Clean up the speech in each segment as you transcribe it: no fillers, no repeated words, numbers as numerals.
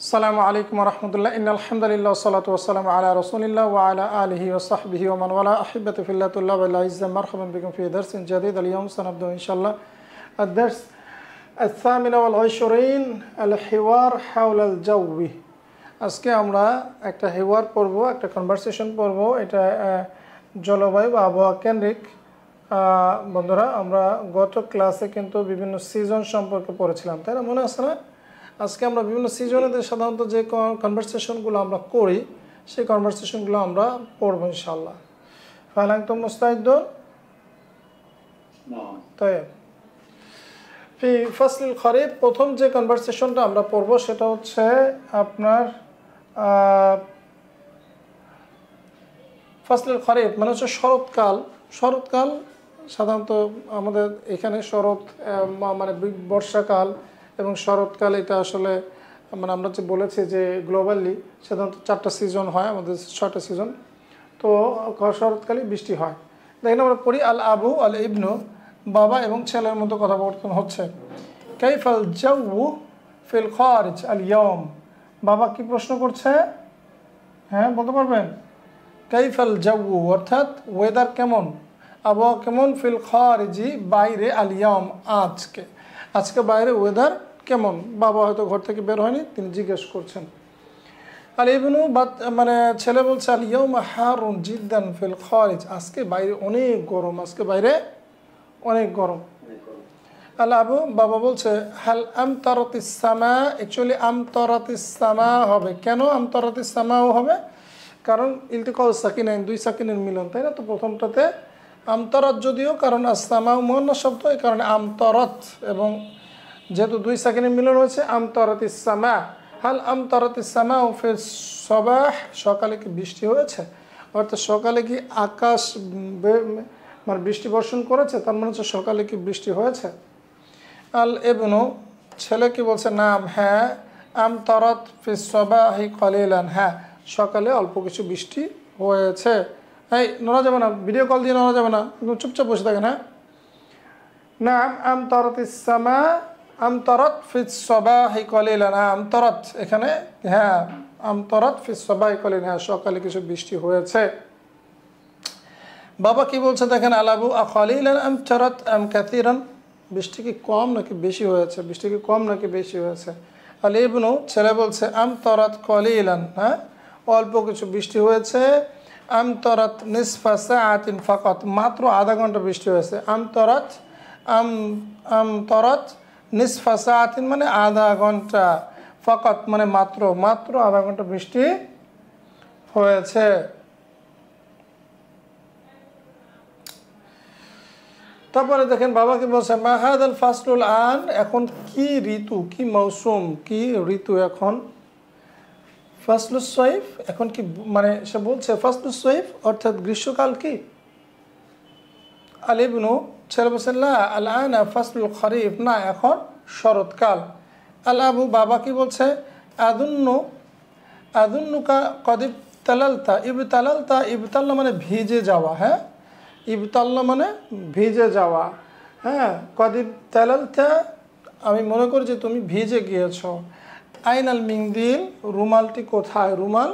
আসসালামু আলাইকুম ওয়া রাহমাতুল্লাহ। ইন্নাল হামদুলিল্লাহ ওয়াসসালাতু ওয়াসসালামু আলা রাসূলিল্লাহ ওয়া আলা আলিহি ওয়া সাহবিহি ওয়া মান ওয়ালা। আহিব্বাতি ফিল্লাহ তুল্লাব আল ইজ্জা, মারহাবান বিকুম ফি দারসিন জাদীদ। আল-ইয়াওম সানাবদা ইনশাআল্লাহ আদ-দার্স আল-থামিন ওয়াল 20 আল-হিওয়ার হাওলা আল-জাওয়ি। আজকে আমরা একটা হিওয়ার পড়ব, একটা কনভারসেশন পড়ব। এটা জলবায়ু বা আবহাওয়া কেন্দ্রিক। বন্ধুরা, আমরা গত ক্লাসে কিন্তু বিভিন্ন সিজন সম্পর্কে পড়েছিলাম, তাই না? মনে আছে না? আজকে আমরা বিভিন্ন সিজনেদের সাধারণত যে কনভারসেশনগুলো আমরা করি সেই কনভারসেশনগুলো আমরা পড়ব ইনশাআল্লাহ। ফাহল আনতুম মুস্তাইদুন? তাইব। ফি ফাসলিল খরিফ, প্রথম যে কনভারসেশনটা আমরা পড়ব সেটা হচ্ছে আপনার ফাসলিল খরিফ মানে হচ্ছে শরৎকাল। শরৎকাল সাধারণত আমাদের এখানে শরৎ মানে বর্ষাকাল এবং শরৎকাল, এটা আসলে মানে আমরা যে বলেছি যে গ্লোবালি সাধারণত 4টা সিজন হয়, আমাদের 6টা সিজন। তো শরৎকালে বৃষ্টি হয়। দেখেন আমরা পড়ি আল আবু আল ইবনু, বাবা এবং ছেলের মধ্যে কথাবার্তা হচ্ছে। কাইফাল জাউ ফিল খারিজ আল ইয়াউম, বাবা কি প্রশ্ন করছে? হ্যাঁ, বলতে পারবেন? কাইফাল জাউ অর্থাৎ ওয়েদার কেমন, আবহাওয়া কেমন, ফিল খারিজি বাইরে, আল ইয়াউম আজকে, আজকে বাইরে ওয়েদার কেমন। বাবা হয়তো ঘর থেকে বের হয়নি, তিনি জিজ্ঞেস করছেন। আল ইবনু মানে ছেলে বলছে আল ইয়াউম হারুন জিদ্দান ফিল খারিজ, আজকে বাইরে অনেক গরম, আজকে বাইরে অনেক গরম। আল আবু, বাবা বলছে হাল আমতারাতিস সামা, অ্যাকচুয়ালি আমতারাতিস সামা হবে। কেন আমতারাতিস সামাও হবে? কারণ ইলতিকাউ সাকিনাইন, দুই সাকিনের মিলন, তাই না? তো প্রথমটাতে আমতারাত যদিও, কারণ আস-সামা মুয়ান্নাস শব্দ, এই কারণে আমতারাত, এবং যেহেতু দুই সাকিনের মিলন হয়েছে আমতারাতিস সামা। হাল আমতারাতিস সামা ফিল সবাহ, সকালে কি বৃষ্টি হয়েছে? অর্থাৎ সকালে কি আকাশ মানে বৃষ্টি বর্ষণ করেছে, তার মানে হচ্ছে সকালে কি বৃষ্টি হয়েছে। আল ইবনু, ছেলে কি বলছে? নাম, হ্যাঁ। আমতারাত ফিস সবাহি কলিলান, হ্যাঁ সকালে অল্প কিছু বৃষ্টি হয়েছে। এই নড়া যাবে না, ভিডিও কল দিয়ে নড়া যাবে না, একদম চুপচাপ বসে থাকেন। হ্যাঁ, নাম আমতারাতিস সামা আমতারাত ফিস সবাহি কলিলান, আমতারাত এখানে, হ্যাঁ আমতারাত ফিস সবাহি কলিলান, হ্যাঁ সকালে কিছু বৃষ্টি হয়েছে। বাবা কি বলছে দেখেন, আলাবু আখলিলান আমতারাত আম কাসীরান, বৃষ্টি কি কম নাকি বেশি হয়েছে, বৃষ্টি কি কম নাকি বেশি হয়েছে। আল ইবনু, ছেলে বলছে আমতারাত কলিলান, হ্যাঁ অল্প কিছু বৃষ্টি হয়েছে। আমতারাত নিসফা সাআতিন ফাকাত, মাত্র আধা ঘন্টা বৃষ্টি হয়েছে। আমতারাত আমতারাত নিসফা সাআতিন মানে আধা ঘন্টা, ফাকাত মানে মাত্র, মাত্র আধা ঘন্টা বৃষ্টি হয়েছে। তারপরে দেখেন বাবা কি বলছে, মা হাদাল ফাসলুল আন, এখন কি ঋতু, কি মৌসুম, কি ঋতু এখন? ফাসলুস সাইফ, এখন কি মানে সে বলছে ফাসলুস সাইফ অর্থাৎ গ্রীষ্মকাল কি? আল ইবনু, ছেলে বলছেন লা আল আনা ফাসলুল খরিফ, না এখন শরৎকাল। আল আবু, বাবা কি বলছে? আদুন্নুকা কদ ইবতালালতা, ইবতালালতা, ইবতাল্লা মানে ভিজে যাওয়া, হ্যাঁ ইবতাল্লা মানে ভিজে যাওয়া, হ্যাঁ কদ ইবতালালতা, আমি মনে করি যে তুমি ভিজে গিয়েছ। আইনাল মিংদিল, রুমালটি কোথায়, রুমাল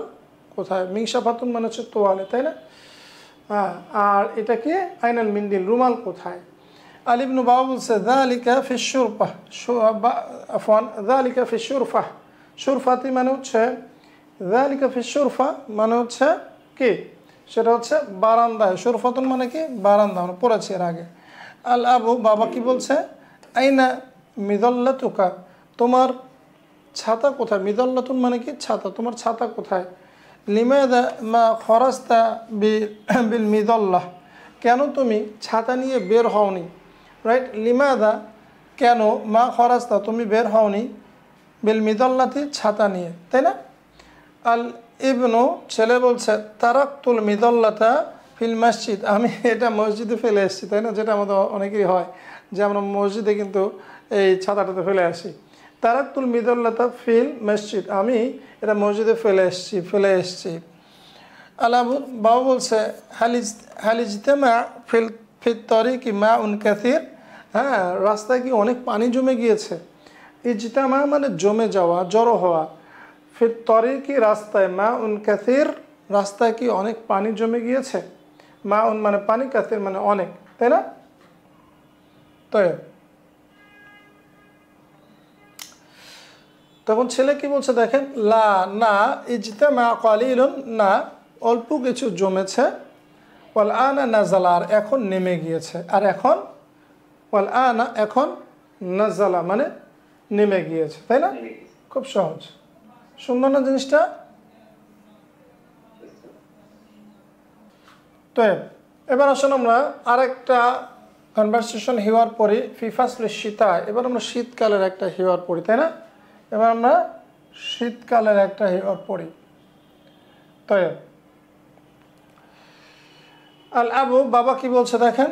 কোথায়? মিংসাফাতুন মানে হচ্ছে তোয়ালে, তাই না? হ্যাঁ, আর এটা কি আইনাল মিন্দিল, রুমাল কোথায়? আল ইবনু, বাবা বলছে যালিকা ফিশ শুরফা, আফওয়ান যালিকা ফিশ শুরফা, শুরফাতি মানে হচ্ছে যালিকা ফিশ শুরফা মানে হচ্ছে কি, সেটা হচ্ছে বারান্দায়। শুরফাতুন মানে কি বারান্দা, আমরা পড়েছি এর আগে। আল আবু, বাবা কি বলছে? আইনা মিদাল্লাতুকা, তোমার ছাতা কোথায়? মিদাল্লাতুন মানে কি ছাতা, তোমার ছাতা কোথায়? লিমাদা মা খরাস্তা বিল মিদাল্লাহ, কেন তুমি ছাতা নিয়ে বের হওনি? রাইট, লিমাদা কেন, মা খরাস্তা তুমি বের হওনি, বিল মিদাল্লাতি ছাতা নিয়ে, তাই না? আল ইবনু, ছেলে বলছে তারাকতুল মিদাল্লাতা ফিল মসজিদ, আমি এটা মসজিদে ফেলে এসেছি, তাই না? যেটা আমাদের অনেকেরই হয় যে আমরা মসজিদে কিন্তু এই ছাতাটাতে ফেলে আসি। তারাকতুল মিদাল্লাতা ফিল মসজিদ, আমি এটা মসজিদে ফেলে এসেছি। আলাবু, বাবা বলছে হালিজতেমা ফিল তরিকি মা উন কাসির, হ্যাঁ রাস্তায় কি অনেক পানি জমে গিয়েছে? ইজতামা মানে জমে যাওয়া, জড়ো হওয়া। ফির তরিকি রাস্তায় মা উন কাসির, রাস্তায় কি অনেক পানি জমে গিয়েছে? মা উন মানে পানি, কাসির মানে অনেক, তাই না? তবে তখন ছেলে কি বলছে দেখেন, লা না ইজতামা কালিলুন, না অল্প কিছু জমেছে, ওয়াল আনা নাজালা আর এখন নেমে গিয়েছে, আর এখন ওয়াল আনা এখন নাজালা মানে নেমে গিয়েছে, তাই না? খুব সহজ, সুন্দর না জিনিসটা? তো এবার আসুন আমরা আরেকটা কনভারসেশন হিওয়ার পড়ি, ফিফাসলে শীতা। এবার আমরা শীতকালের একটা হিওয়ার পড়ি, তাই না? এবার আমরা শীতকালের একটা হিওয়ার পড়ি। তো আল আবু, বাবা কি বলছে দেখেন,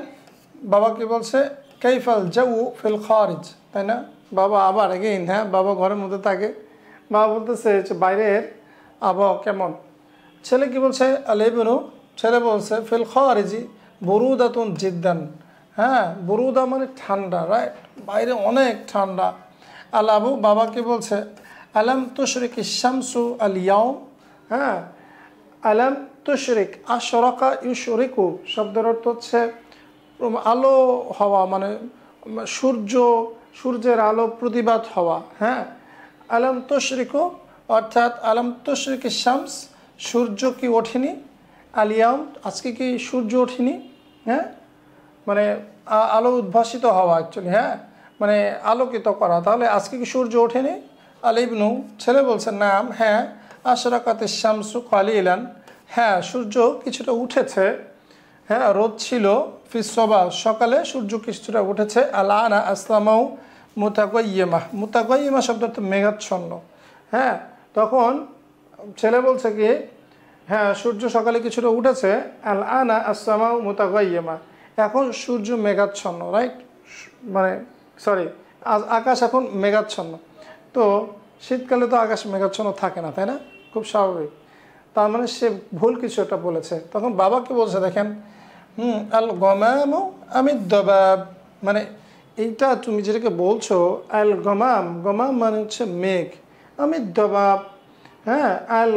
বাবা কি বলছে, কাইফাল জাউ ফিল খারিজ, তাই না? বাবা আবার এগেইন, হ্যাঁ, বাবা ঘরের মধ্যে থাকে, বাবা বলতেছে বাইরের আবহাওয়া কেমন। ছেলে কি বলছে, আল ইবনু, ছেলে বলছে ফিল খারিজি বুরুদাতুন জিদ্দান, হ্যাঁ, বুরুদা মানে ঠান্ডা, রাইট, বাইরে অনেক ঠান্ডা। আল আবু, বাবা কি বলছে, আলাম তুশরিক শামসু আল ইয়াউম, হ্যাঁ, আলাম তুশরিক, আশরাকা ইউশরিকু শব্দের অর্থ হচ্ছে আলো হওয়া, মানে সূর্যের আলো প্রতিবাদ হওয়া, হ্যাঁ। আলাম তুশরিকু অর্থাৎ আলাম তুশরিক শামস, সূর্য কি ওঠেনি, আলিয়াম আজকে কি সূর্য ওঠেনি, হ্যাঁ, মানে আলো উদ্ভাসিত হওয়া অ্যাকচুয়ালি, হ্যাঁ, মানে আলোকিত করা, তাহলে আজকে কি সূর্য ওঠেনি? আল ইবনু, ছেলে বলছে নাম, হ্যাঁ, আশরাকাতে শামসু কালিলান, হ্যাঁ সূর্য কিছুটা উঠেছে, হ্যাঁ রোদ ছিল, ফিসবা সকালে সূর্য কিছুটা উঠেছে, আল আনা আসলামাউ মুতাগাইয়িমা, মুতাগাইয়িমা শব্দটা মেঘাচ্ছন্ন, হ্যাঁ। তখন ছেলে বলছে কি, হ্যাঁ সূর্য সকালে কিছুটা উঠেছে, আল আনা আসলামাউ মুতাগাইয়িমা, এখন সূর্য মেঘাচ্ছন্ন, রাইট, মানে সরি আকাশ এখন মেঘাচ্ছন্ন। তো শীতকালে তো আকাশ মেঘাচ্ছন্ন থাকে না, তাই না? খুব স্বাভাবিক, তার মানে সে ভুল কিছু একটা বলেছে। তখন বাবা কি বলছে দেখেন, আল গমামু আমি দবাব, মানে এইটা তুমি যেটাকে বলছো আল গমাম, গমাম মানে হচ্ছে মেঘ, আমি দবাব, হ্যাঁ, আল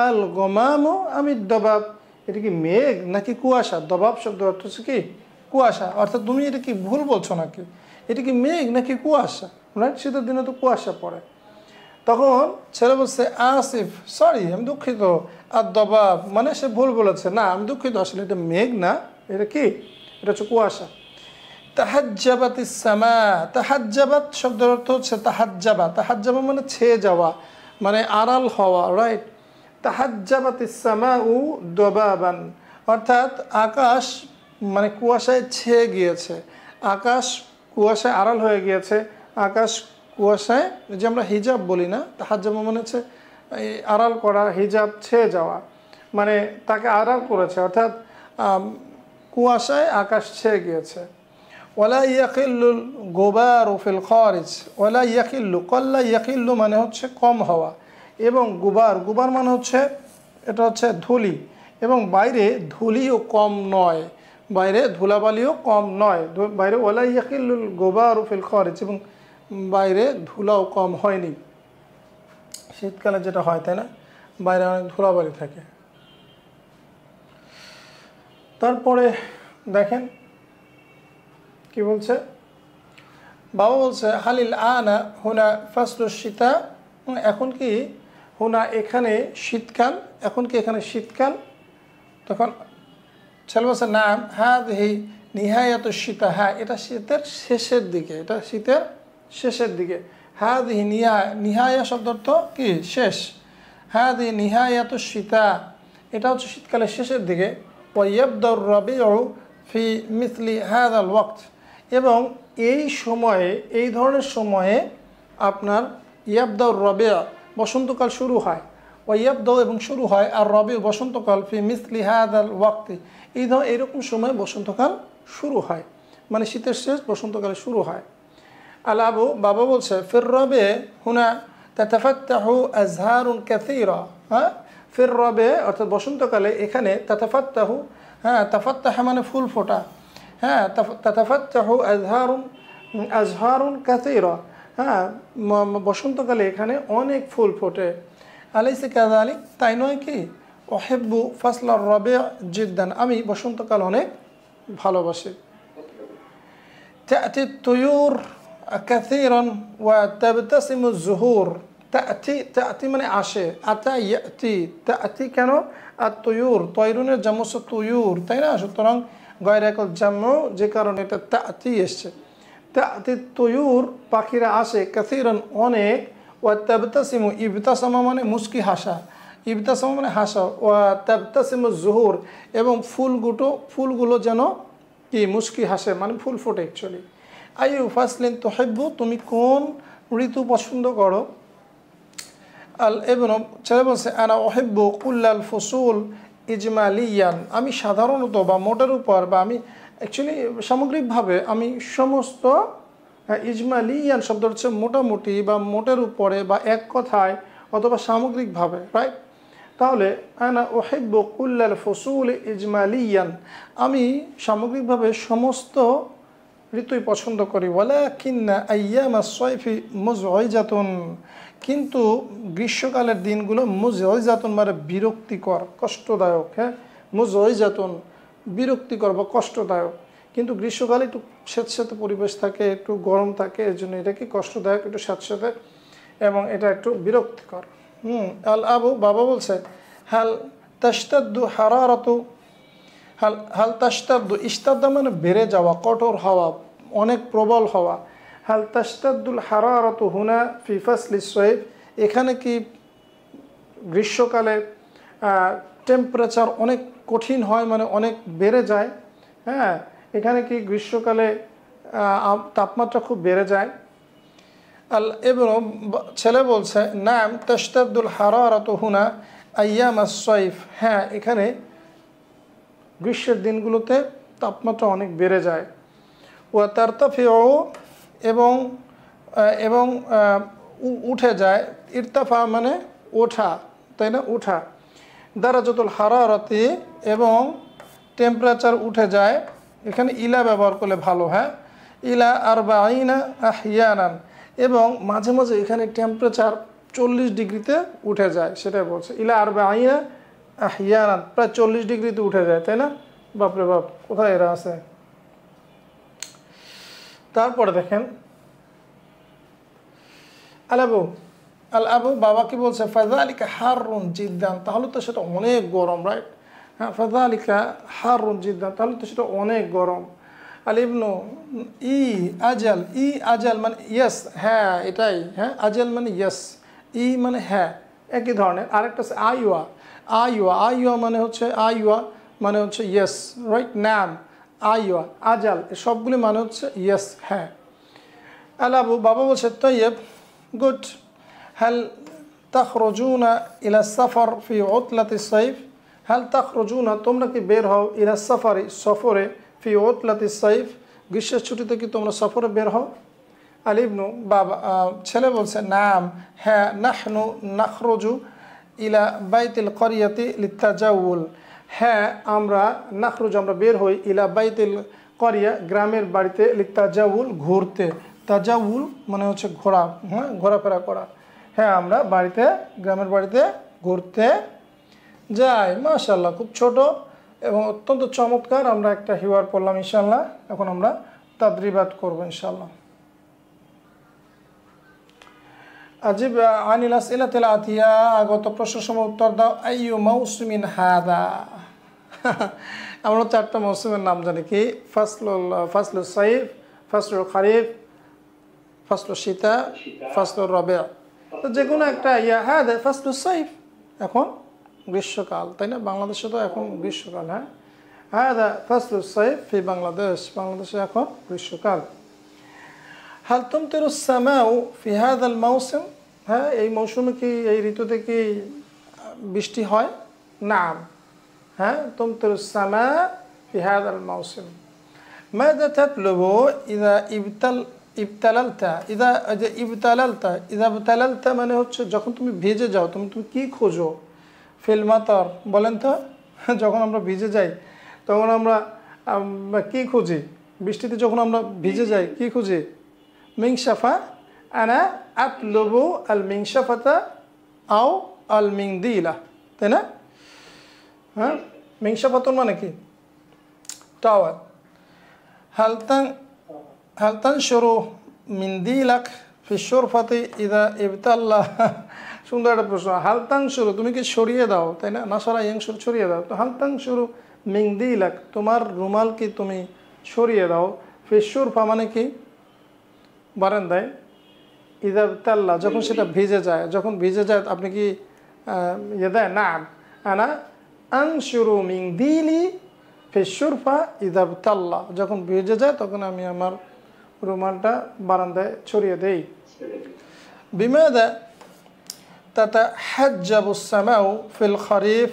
আল গমামু আমি দবাব, এটা কি মেঘ নাকি কুয়াশা? দবাব শব্দ অর্থ হচ্ছে কি কুয়াশা, অর্থাৎ তুমি এটা কি ভুল বলছো নাকি, এটা কি মেঘ নাকি কুয়াশা, রাইট, শীতের দিনে তো কুয়াশা পড়ে। তখন ছেলে বলছে আসিফ, সরি আমি দুঃখিত, আর দবাব মানে সে ভুল বলেছে, না আমি দুঃখিত, আসলে এটা মেঘ না, এটা কি, এটা হচ্ছে কুয়াশা। তাহাজ্জাবাত ইসসামা, তাহাজ্জাবাত শব্দের অর্থ হচ্ছে তাহাজ্জাবা, তাহাজ্জাবা মানে ছেয়ে যাওয়া, মানে আড়াল হওয়া, রাইট। তাহাজ্জাবাত ইসসামা উ দবাবান, অর্থাৎ আকাশ মানে কুয়াশায় ছেয়ে গিয়েছে, আকাশ কুয়াশায় আড়াল হয়ে গিয়েছে, আকাশ কুয়াশায়, যে আমরা হিজাব বলি না, তাহাজ্জাবা মানে হচ্ছে আড়াল করা, হিজাব ছেয়ে যাওয়া, মানে তাকে আড়াল করেছে, অর্থাৎ কুয়াশায় আকাশ ছেয়ে গিয়েছে। ওয়ালা ইয়াকিল্লুল গুবারু ফিল খারিজ, ওয়ালা ইয়াকিল্লু, কল্লা ইয়াকিল্লু মানে হচ্ছে কম হওয়া, এবং গুবার, গুবার মানে হচ্ছে এটা হচ্ছে ধুলি, এবং বাইরে ধুলিও কম নয়, বাইরে ধুলাবালিও কম নয়, বাইরে ওয়ালা ইয়াকিল্লুল গুবারু ফিল খারিজ, এবং বাইরে ধুলাও কম হয়নি। শীতকালে যেটা হয়, তাই না, বাইরে অনেক ধুলাবালি থাকে। তারপরে দেখেন কি বলছে, বাবা বলছে হালিল আনা হুনা ফাসলু শীতা, এখন কি হুনা এখানে শীতকাল, এখন কি এখানে শীতকাল? তখন ছেলে বলছে নাম হাযিহি নিহায়াতু শীতা, হ্যাঁ এটা শীতের শেষের দিকে, এটা শীতের শেষের দিকে। হাযিহি নিহায়া শব্দ অর্থ কি শেষ, হাযিহি নিহায়াতু শীতা, এটা হচ্ছে শীতকালের শেষের দিকে। ওয়াইয়াবদাউর রাবিউ ফি মিসলি হাযাল ওয়াক্ত, এবং এই সময়ে, এই ধরনের সময়ে আপনার ইয়াবদাউর রাবিউ বসন্তকাল শুরু হয়, ওয়াইয়াবদাউ এবং শুরু হয়, আর রাবিউ বসন্তকাল ফি মিসলি হাযাল ওয়াক্তি, এইরকম সময় বসন্তকাল শুরু হয়, মানে শীতের শেষ বসন্তকালে শুরু হয়। আল আবু, বাবা বলছে ফির রবে হুনা তাতাফাত্তাহু আজহারুন কাসীরা, হ্যাঁ ফির রবে অর্থাৎ বসন্তকালে এখানে তাতাফাত্তাহু, হ্যাঁ তাফাত্তাহ মানে ফুল ফোটা, হ্যাঁ তাতাফাত্তাহু আজহারুন কাসীরা, হ্যাঁ বসন্তকালে এখানে অনেক ফুল ফোটে। আলাইসা কাযালিক, তাই নয় কি? উহিব্বু ফাসলার রাবি' জিদ্দান, আমি বসন্তকাল অনেক ভালোবাসি। তা'তি তুয়ুর কাসীরান ওয়া তাবতাসিমু যুহুর, তা'তি মানে আসে, আতা ইয়াতি, তা'তি কেন? আর তুয়ুর, তয়রুনের জামু হচ্ছে তুয়ুর, তাই না? সুতরাং গয়রাকল জামু, যে কারণে এটা তা'তি এসছে। তা'তি তুয়ুর, পাখিরা আসে, কাসীরান অনেক, ওয়া তাবতাসিমু, ইবতাসামা মানে মুস্কি হাসা, ইবতাসামা মানে হাসা, ওয়া তাবতাসিমু যুহুর, এবং ফুলগুলো যেন কি মুস্কি হাসে, মানে ফুল ফোটে অ্যাকচুয়ালি। আইয়ু ফাসলিন তুহিব্বু, তুমি কোন ঋতু পছন্দ করো? আল ইবনু, ছেলে বলছে আনা উহিব্বু কুল্লাল ফুসুল ইজমালিয়ান, আমি সাধারণত বা মোটের উপর, বা আমি অ্যাকচুয়ালি সামগ্রিকভাবে আমি সমস্ত, ইজমালিয়ান শব্দ হচ্ছে মোটামুটি বা মোটের উপরে বা এক কথায় অথবা সামগ্রিকভাবে, রাইট? তাহলে আনা উহিব্বু কুল্লাল ফুসুল ইজমালিয়ান, আমি সামগ্রিকভাবে সমস্ত ঋতুই পছন্দ করি। ওয়ালাকিন্না আইয়ামাস সাইফি মুজইজাতুন, কিন্তু গ্রীষ্মকালের দিনগুলো মুজইজাতুন মানে বিরক্তিকর, কষ্টদায়ক। হ্যাঁ, মুজইজাতুন বিরক্তিকর বা কষ্টদায়ক, কিন্তু গ্রীষ্মকালে একটু স্যাঁতস্যাঁতে পরিবেশ থাকে, একটু গরম থাকে, এর জন্য এটা কি কষ্টদায়ক, একটু স্যাঁতস্যাঁতে, এবং এটা একটু বিরক্তিকর। আল আবু, বাবা বলছে হাল তাশতাদ্দু হারারাতু, হাল তাশতাদ্দু, ইশতাদ্দা মানে বেড়ে যাওয়া, কঠোর হওয়া, অনেক প্রবল হওয়া। হাল তাশতাদ্দুল হারারাতু হুনা ফি ফাসলিস সাইফ, এখানে কি গ্রীষ্মকালে টেম্পারেচার অনেক কঠিন হয়, মানে অনেক বেড়ে যায়? হ্যাঁ, এখানে কি গ্রীষ্মকালে তাপমাত্রা খুব বেড়ে যায়? আল ইবনু, ছেলে বলছে নাম তাশতাদ্দুল হারারাতু হুনা আইয়ামাস সাইফ, হ্যাঁ এখানে গ্রীষ্মের দিনগুলোতে তাপমাত্রা অনেক বেড়ে যায়। ওয়া তারতাফিউ, এবং এবং উঠে যায়, ইরতাফা মানে ওঠা, তাই না? ওঠা। দারাজাতুল হারারাতি, এবং টেম্পারেচার উঠে যায়, এখানে ইলা ব্যবহার করলে ভালো। হ্যাঁ, ইলা আরবাঈনা আহিয়ানান, এবং মাঝে মাঝে এখানে টেম্পারেচার 40 ডিগ্রিতে উঠে যায়, সেটাই বলছে। ইলা আরবাঈনা আহিয়ানান, প্রায় 40 ডিগ্রিতে উঠে যায়, তাই না? বাপরে বাপ, কোথায় এরা আছে? তারপরে দেখেন আল আবু, বাবা কি বলছে? ফাযালিকা হাররুন জিদ্দান, তাহলে তো সেটা অনেক গরম, রাইট? হ্যাঁ, ফাযালিকা হাররুন জিদ্দান, তাহলে তো সেটা অনেক গরম। আল ইবনু, ই আজাল মানে ইয়েস, হ্যাঁ এটাই, হ্যাঁ আজাল মানে ইয়েস, ই মানে হ্যাঁ, একই ধরনের। আরেকটা আছে আইওয়া মানে হচ্ছে ইয়েস, রাইট? নাম, আইওয়া, আজাল, সবগুলি মানে হচ্ছে ইয়েস, হ্যাঁ। আল আবু, বাবা বলছে তাইয়্যিব, গুড। হাল তাখরুজুনা ইলা সাফার ফি উতলাতিস সাইফ, হাল তাখরুজুনা, তোমরা কি বের হও, ইলা সাফারি, সফরে, ফি উতলাতিস সাইফ, গ্রীষ্মের ছুটিতে কি তোমরা সফরে বের হও? আল ইবনু, বাবা, ছেলে বলছে নাম, হ্যাঁ, নাহনু নাখরুজু ইলা বাইতিল করিয়াতি লিত্তাজাউল, হ্যাঁ আমরা নাখরুজ, আমরা বের হই, ইলা বাইতিল করিয়া, গ্রামের বাড়িতে, লিত্তাজাউল ঘুরতে, তাজাউল মানে হচ্ছে ঘোরা, হ্যাঁ ঘোরাফেরা করা। হ্যাঁ, আমরা গ্রামের বাড়িতে ঘুরতে যাই। মাশাআল্লাহ, খুব ছোট এবং অত্যন্ত চমৎকার আমরা একটা হিওয়ার পড়লাম ইনশাআল্লাহ। এখন আমরা তাদরিবাত করব ইনশাআল্লাহ। আজিব আনিল আসইলাতিল আতিয়া, আগত প্রশ্নসমূহ উত্তর দাও। আইয়ু মাউসুমিন হাদা, আমরা 4টা মৌসুমের নাম জানি কি? ফাসলুস সাইফ, ফাসলুল খারিফ, ফাসলুশ শীতা, ফাসলুর রাবি'। তো যে কোনো একটা হ্যাঁ, ফাসলুস সাইফ, এখন গ্রীষ্মকাল, তাই না? বাংলাদেশে তো এখন গ্রীষ্মকাল। হ্যাঁ, ফাসলুস সাইফ ফি বাংলাদেশে এখন গ্রীষ্মকাল। হাল তুমতিরুস সামাউ ফি হাযাল মাউসিম, হ্যাঁ এই মৌসুমে কি, এই ঋতুতে কি বৃষ্টি হয়? নাম, হ্যাঁ, তুমতিরুস সামা ফি হাযাল মাউসিম। মাযা তাতলুবু ইযা ইবতালালতা মানে হচ্ছে যখন তুমি ভিজে যাও, তুমি কি খোঁজো? ফিল মাতার, বলেন তো, যখন আমরা ভিজে যাই তখন আমরা কি খুঁজি? বৃষ্টিতে যখন আমরা ভিজে যাই কি খুঁজি? মিংশাফা, আনা আতলুবু আল মিংশাফাতা আও আল মিংদিলা, তাই না? হ্যাঁ, মিংসাফাতুন মানে কি? টাওয়ার। হালতান শুরু মিন্দিলাক ফি শুরফাতি ইদা ইবতাল্লা। সুন্দর একটা প্রশ্ন। হালতাং শুরু, তুমি কি সরিয়ে দাও, তাই না? নাসারা ইয়াংশুর ছড়িয়ে দাও। তো হালতাং শুরু মিংদিলাক, তোমার রুমাল কি তুমি সরিয়ে দাও, ফি শুরফা মানে কি? বারান্দায়, ইদা ইবতাল্লা যখন সেটা ভিজে যায়, যখন ভিজে যায় আপনি কি ইয়ে দেয়? না, আনা আনশুরু মিংদিলি ফি শুরফা ইদা ইবতাল্লা, যখন ভিজে যায় তখন আমি আমার রুমালটা বারান্দায় ছড়িয়ে দেই। বিমাদা তাতাহাজ্জাবুস সামাউ ফিল খরিফ,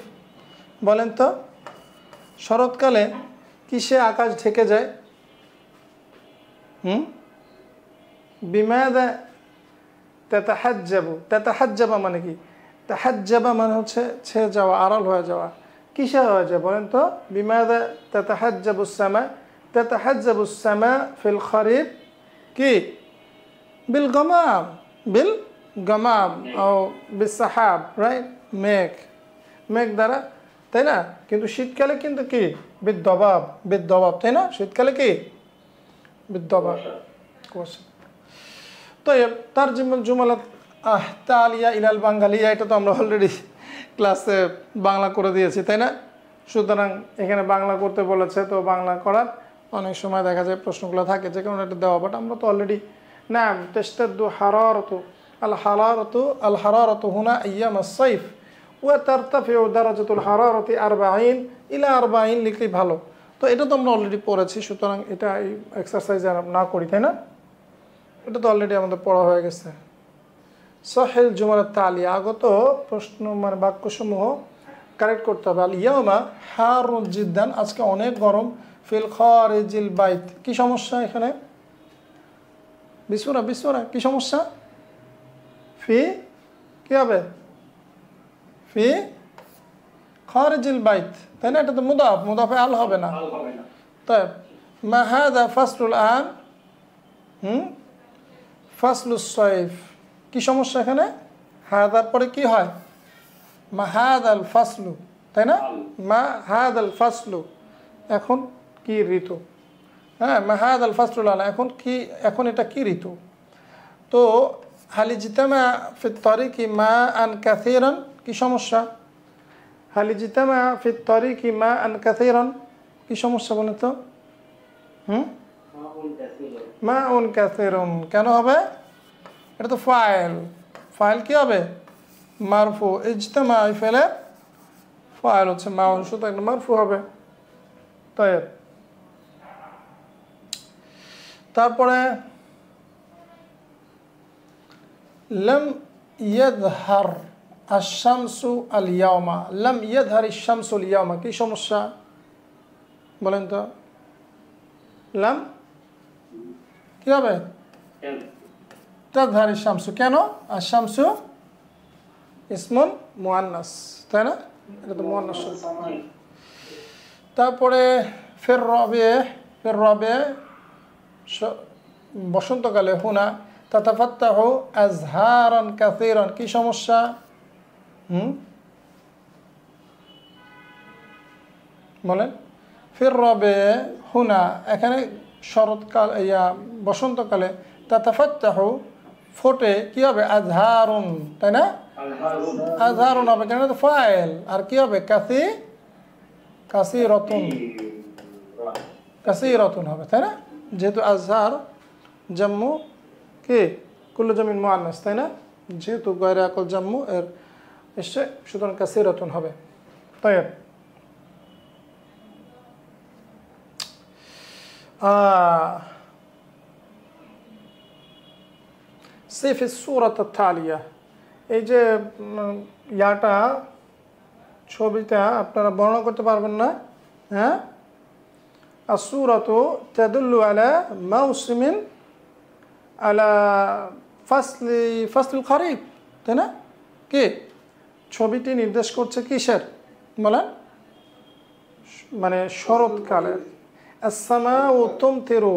বলেন তো শরৎকালে কিসে আকাশ ঢেকে যায়? বিমাদা তাতাহাজ্জাবু, তাতাহাজ্জাবা মানে কি? তাহাজ্জাবা মানে হচ্ছে ছেয়ে যাওয়া, আড়াল হয়ে যাওয়া। কিসে হয়ে যায় বলেন তো? বিমাদা তাতাহাজ্জাবুস সামা, তাতাহাজ্জাবুস সামা ফিল খরিফ কি? বিল গামাম, বিল গামাম ও বিল সাহাব, রাইট? মেঘ, মেঘ দ্বারা, তাই না? কিন্তু শীতকালে কিন্তু কি? বিদ্যবাব, বিদ্যবাব, তাই না? শীতকালে কি? বিদ্যবাব, কুয়াশা। তো তার জুমালাত তালিয়া ইলাল বাঙ্গালিয়া, এটা তো আমরা অলরেডি ক্লাসে বাংলা করে দিয়েছি, তাই না? সুতরাং এখানে বাংলা করতে বলেছে, তো বাংলা করার অনেক সময় দেখা যায় প্রশ্নগুলো থাকে যে কোনো একটা দেওয়া, বাট আমরা তো অলরেডি নাম তেস্তাদু হারারতু আল হারারতু আল হারারতু হুনা আইয়াম আস-সাইফ ওয়া তারতাফিউ দারাজাতুল হারারতি 40 ইলা 40 লিখলেই ভালো। তো এটা তো আমরা অলরেডি পড়েছি, সুতরাং এটা এই এক্সারসাইজ না করি, তাই না? এটা তো অলরেডি আমাদের পড়া হয়ে গেছে। সহিল জুমালাত তালিয়া, আগত প্রশ্ন মানে বাক্যসমূহ কারেক্ট করতে হবে। আল ইয়াউমা হারুন জিদ্দান, আজকে অনেক গরম। ফিল খারিজিল বাইত, কি সমস্যা এখানে? বিসুরা, বিসুরা, কি সমস্যা? ফি কি হবে? ফি খারিজিল বাইত, তাই না? এটা তো মুদাফ, মুদাফে আল হবে না। তাই মা হাদা ফাসলুল আন, ফাসলুস সাইফ, কি সমস্যা এখানে? হাদার পরে কি হয়? মা হাদাল ফাসলু, তাই না? মা হাদাল ফাসলু, এখন কি ঋতু? হ্যাঁ, মা হাদাল ফাসলুল আন, এখন কি, এখন এটা কি ঋতু? তো হালিজিতামা ফিত তারিকি মা আন কাসীরান, কি সমস্যা? হালিজিতামা ফিত তারিকি মা আন কাসীরান, কি সমস্যা বলেন তো? মা উন কাসীরুন, কেন হবে? এটা তো ফাইল, ফাইল কি হবে? মারফু। ইজতামা ফেলে ফাইল হচ্ছে মাউন, সুতরাং একটা মারফু হবে। তাই তারপরে লাম ইয়াযহার আশ-শামসু আল-ইয়াওমা, লাম ইয়াযহার আশ-শামসু আল-ইয়াওমা, কি সমস্যা বলেন তো? লাম কি হবে? তাযহার আশ-শামসু, কেন? আশ-শামসু ইসমুন মুআন্নাস, তাই না? এটা তো মুআন্নাস শব্দ। তারপরে ফির রাবিয়ে, ফির রাবিয়ে বসন্তকালে, হুনা তাতাফাত্তাহু আজহারান কাসীরান, কি সমস্যা? বলেন। ফির রাবিয়ে হুনা, এখানে শরৎকাল, ইয়া বসন্তকালে, তাতাফাত্তাহু ফোটে, কি হবে? আজহারুন, তাই না? আজহারুন হবে, কেন? তো ফাইল, আর কি হবে? কাসীরাতুন, কাসীরাতুন হবে, তাই না? যেহেতু আজহার জাম্মু কি কুল্লু জামিন মুআন্নাস, তাই না? যেহেতু গায়রে আকল জাম্মু এর এসে, সুতরাং কাসীরাতুন হবে। তাই সিফ সূরাত তালিয়া, এই যে ইয়াটা, ছবিটা আপনারা বর্ণনা করতে পারবেন না? হ্যাঁ, আসূরাতু তাদুল্লু আলা মাউসিমিন আলা ফাসলুল খরিফ, তাই না? কি ছবিটি নির্দেশ করছে কিসের বলেন? মানে শরৎকালের। আসসামাউ তুমতিরু,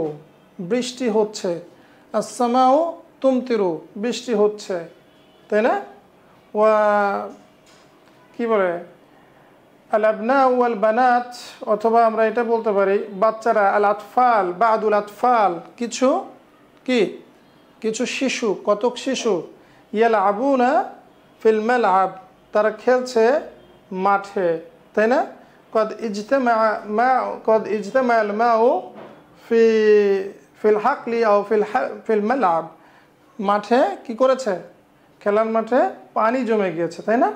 বৃষ্টি হচ্ছে। আসসামাউ তুমতিরু, বৃষ্টি হচ্ছে, তাই না? ওয়া কি বলে আল আবনা ওয়াল বানাত, অথবা আমরা এটা বলতে পারি বাচ্চারা, আল আতফাল বাদুল আতফাল, কিছু কি কিছু শিশু, কতক শিশু, ইয়াল আবুনা ফিল মালআব, তারা খেলছে মাঠে, তাই না? কদ ইজতামা আল মাউ ফি ফিল হাকলি আও ফিল মালআব, মাঠে কি করেছে, খেলার মাঠে পানি জমে গিয়েছে, তাই না?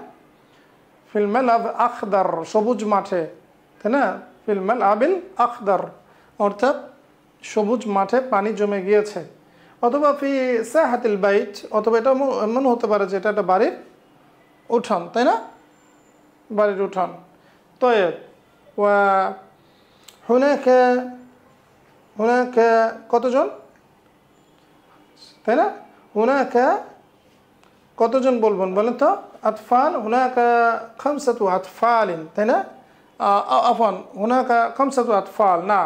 ফিল মালআব আখদার, সবুজ মাঠে, তাই না? ফিল মালআবিল আখদার, অর্থাৎ সবুজ মাঠে পানি জমে গিয়েছে। অথবা ফি সাহাতিল বাইত, অথবা এটা এমন হতে পারে যে এটা একটা বাড়ির উঠান, তাই না? বাড়ির উঠান। তয়েব ওয়া হুনাকা, হুনাকা কতজন, তাই না? হুনাকা কতজন বলবেন বলেন তো? আতফাল, হুনাকা খামসাতু আতফালিন, তাই না? আফান, হুনাকা খামসাতু আতফাল, না,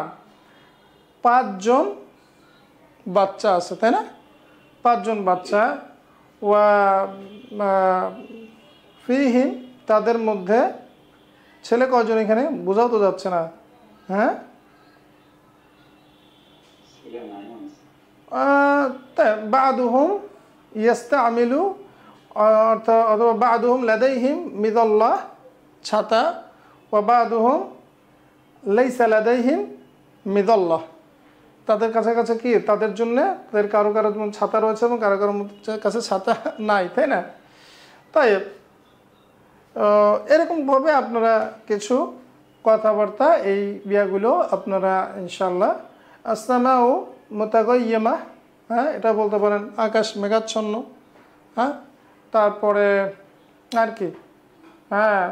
5 জন বাচ্চা আছে, তাই না? 5 জন বাচ্চা। ওয়া ফিহিম, তাদের মধ্যে ছেলে কয়জন, এখানে বোঝাও তো যাচ্ছে না, হ্যাঁ? বাদুহুম ইয়াস্তামিলু, অথবা বাদুহুম লাদাইহিম মিদাল্লাহ, ছাতা, ওয়া বাদুহুম লাইসা লাদাইহিম মিদাল্লাহ, তাদের কাছে কি, তাদের জন্য, তাদের কারো কারো ছাতা রয়েছে এবং কারো কারোর কাছে ছাতা নাই, তাই না? তাই এরকমভাবে আপনারা কিছু কথাবার্তা এই বিয়াগুলো আপনারা ইনশাল্লাহ, আসসামাউ মুতাগায়্যিমা, হ্যাঁ, এটা বলতে পারেন আকাশ মেঘাচ্ছন্ন, হ্যাঁ, তারপরে আর কি, হ্যাঁ,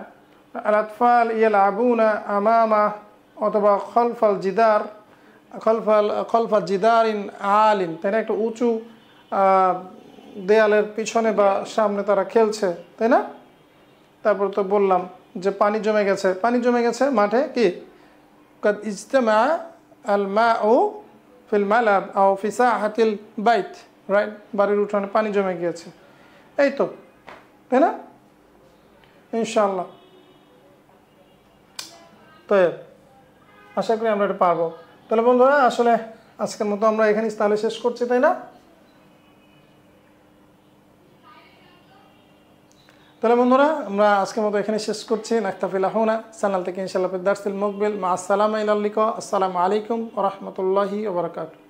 আল আতফাল ইয়ালআবুনা আমামা, অথবা খলফাল জিদার, খলফা জিদারিন আলিন, তাই না? একটা উঁচু দেয়ালের পিছনে বা সামনে তারা খেলছে, তাই না? তারপর তো বললাম যে পানি জমে গেছে, পানি জমে গেছে মাঠে, কি কদ ইজতামা আল মাউ ফিল মালাব আও ফি সাহাতিল বাইত, রাইট, বাড়ির উঠানে পানি জমে গিয়েছে, এই তো, তাই না? ইনশাআল্লাহ। তো আশা করি আমরা এটা পারবো। তাহলে বন্ধুরা, আসলে আজকের মতো আমরা এখানেই তাহলে শেষ করছি, তাই না? তাহলে বন্ধুরা, আমরা আজকের মতো এখানে শেষ করছি। নাক্তাফিল হুনা, চ্যানেল থেকে ইনশাআল্লাহ দারসিল মুকবিল, মা আসসালামু আলাইকুম ওয়া রাহমাতুল্লাহি ওয়া বারাকাতুহু।